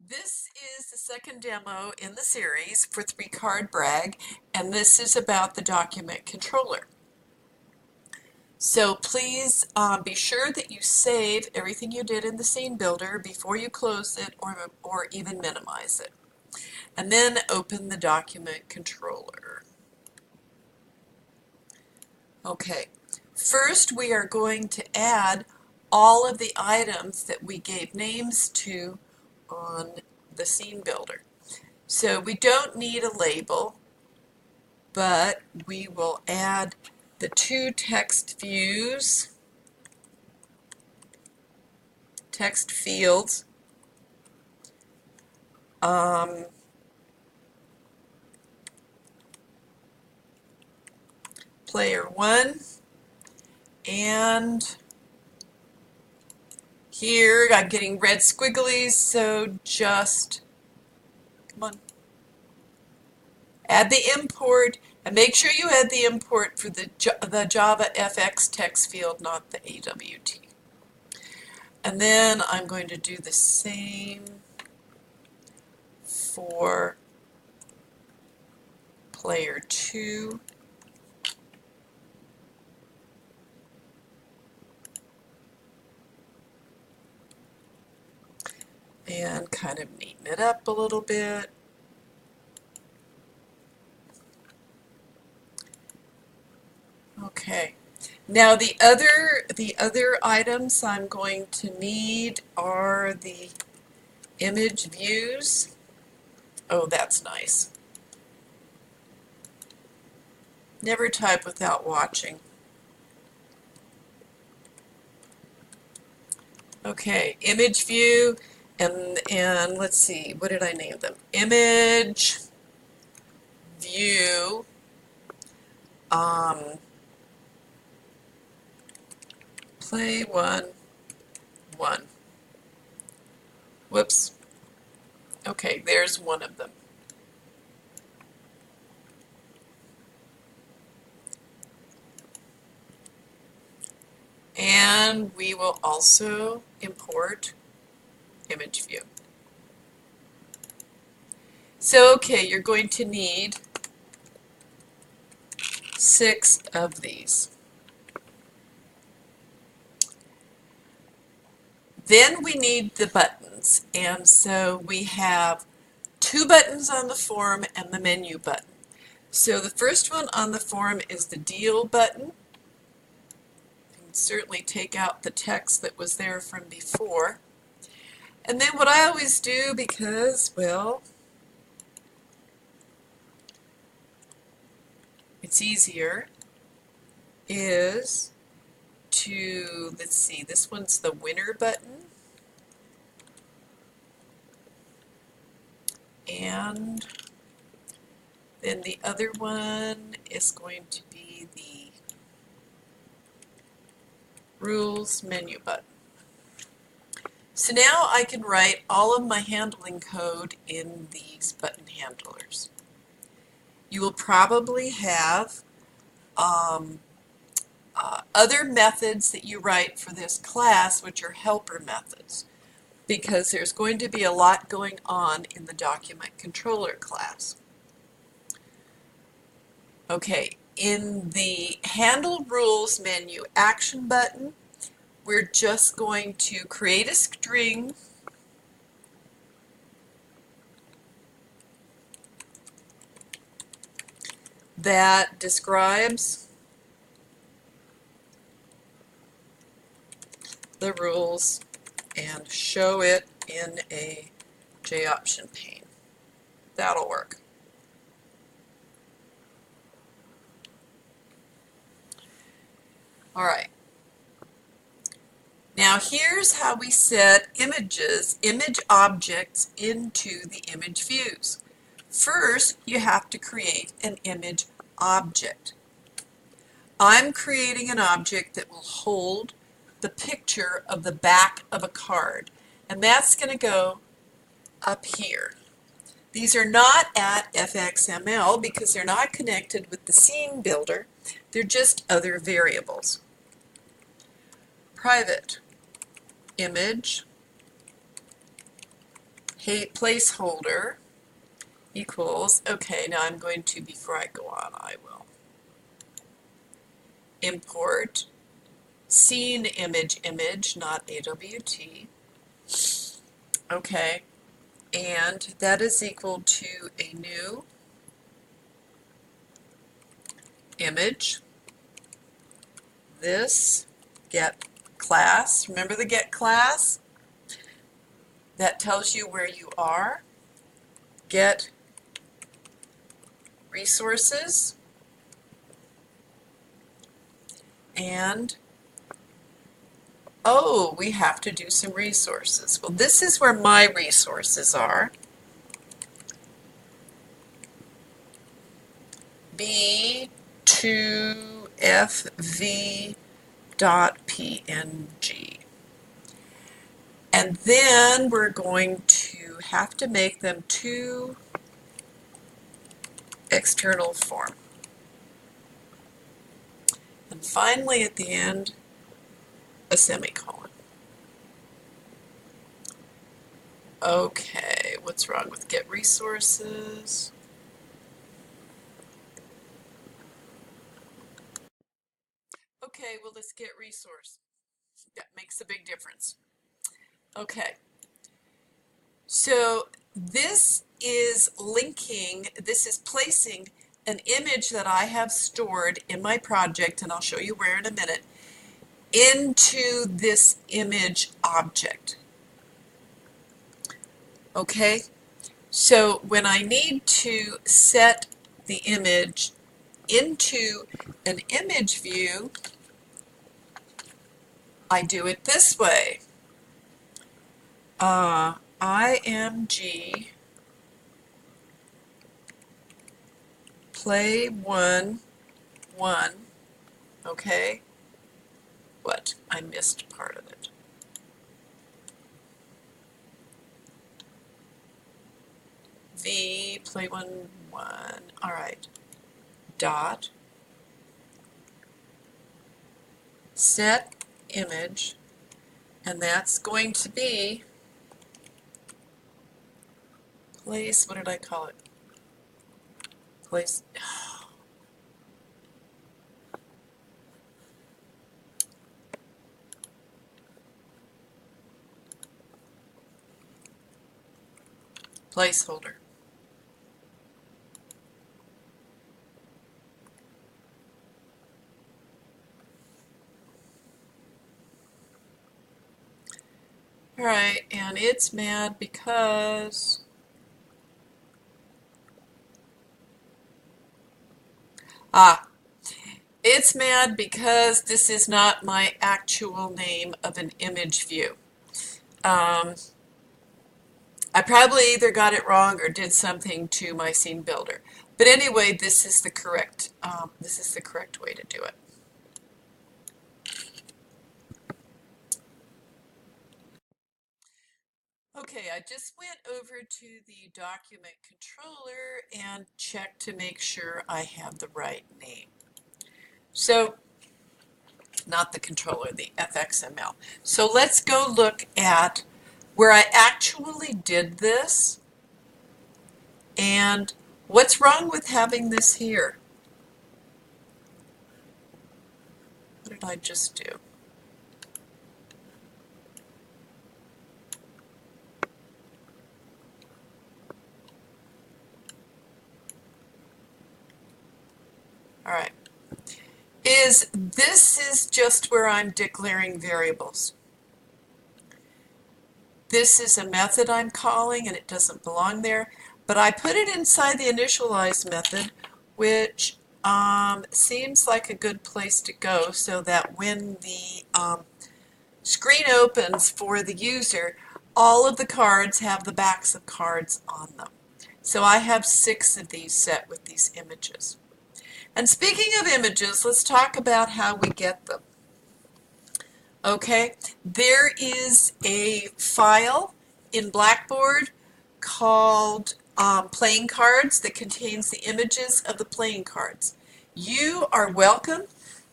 This is the second demo in the series for 3-card brag, and this is about the document controller. So please be sure that you save everything you did in the scene builder before you close it or even minimize it. And then open the document controller. Okay, first we are going to add all of the items that we gave names to on the scene builder. So we don't need a label, but we will add the 2 text views, text fields, player 1, and here I'm getting red squigglies, so just, come on, add the import, and make sure you add the import for the Java FX text field, not the AWT. And then I'm going to do the same for player 2. And kind of neaten it up a little bit. Okay. Now the other items I'm going to need are the image views. Oh, that's nice. Never type without watching. Okay, image view, and let's see, what did I name them? Image view, play 1, 1. Whoops. Okay, there's one of them. And we will also import image view. So, okay, you're going to need 6 of these. Then we need the buttons, and so we have 2 buttons on the form and the menu button. So the first one on the form is the deal button. You can certainly take out the text that was there from before. And then what I always do, because, well, it's easier, is to, let's see, this one's the winner button. And then the other one is going to be the rules menu button. So now I can write all of my handling code in these button handlers. You will probably have other methods that you write for this class, which are helper methods, because there's going to be a lot going on in the document controller class. Okay, in the handle rules menu action button, we're just going to create a string that describes the rules and show it in a J-option pane. That'll work. All right. Now here's how we set image objects into the image views. First, you have to create an image object. I'm creating an object that will hold the picture of the back of a card, and that's going to go up here. These are not at FXML because they're not connected with the scene builder. They're just other variables. Private image placeholder equals, okay, now I'm going to, before I go on, I will import scene image, not AWT. Okay, and that is equal to a new image. This get class, remember the get class? That tells you where you are. Get resources, and oh, we have to do some resources. Well, this is where my resources are. b2fv.png. And then we're going to have to make them two external form. And finally, at the end, a semicolon. Okay, what's wrong with get resources? Okay, well, let's get resource. That makes a big difference. Okay, so this is linking, this is placing an image that I have stored in my project, and I'll show you where in a minute, into this image object. Okay, so when I need to set the image into an image view, I do it this way. IMG play 1, 1, okay? What? I missed part of it. V, play 1, 1, all right. Dot, set image, and that's going to be place, what did I call it? Place, placeholder. All right, and it's mad because it's mad because this is not my actual name of an image view. I probably either got it wrong or did something to my scene builder. But anyway, this is the correct way to do it. Okay, I just went over to the document controller and checked to make sure I have the right name. So, not the controller, the FXML. So let's go look at where I actually did this and what's wrong with having this here. What did I just do? All right. This is just where I'm declaring variables. This is a method I'm calling and it doesn't belong there, but I put it inside the initialize method, which seems like a good place to go so that when the screen opens for the user, all of the cards have the backs of cards on them. So I have 6 of these set with these images. And speaking of images, let's talk about how we get them. Okay, there is a file in Blackboard called playing cards that contains the images of the playing cards. You are welcome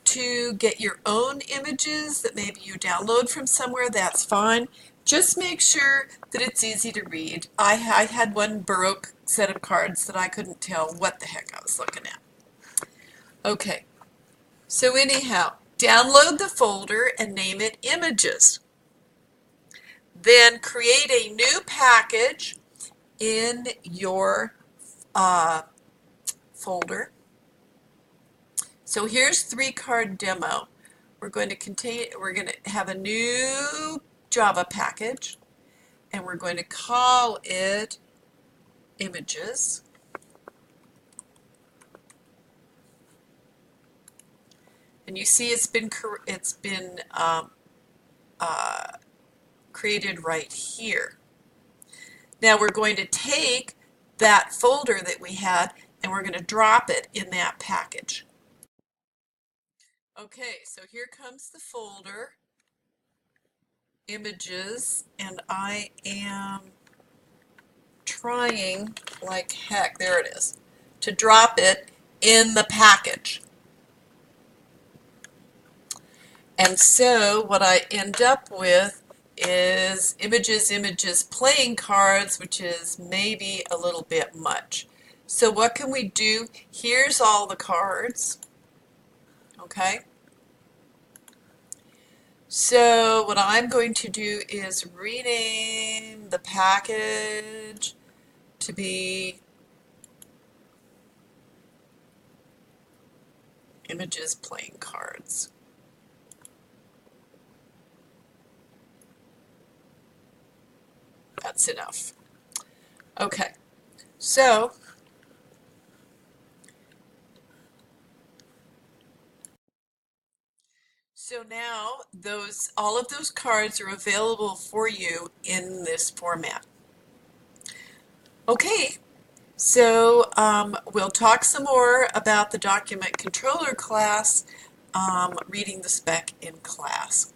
to get your own images that maybe you download from somewhere, that's fine. Just make sure that it's easy to read. I had one Baroque set of cards that I couldn't tell what the heck I was looking at. Okay, so anyhow, download the folder and name it Images. Then create a new package in your folder. So here's 3-card demo. We're going to have a new Java package, and we're going to call it Images. And you see it's been created right here. Now we're going to take that folder that we had and we're going to drop it in that package. Okay, so here comes the folder, Images, and I am trying like heck, there it is, to drop it in the package. And so what I end up with is images playing cards, which is maybe a little bit much. So what can we do? Here's all the cards. Okay. So what I'm going to do is rename the package to be Images Playing Cards. That's enough. Okay, so now all of those cards are available for you in this format. Okay, so we'll talk some more about the Document Controller class, reading the spec in class.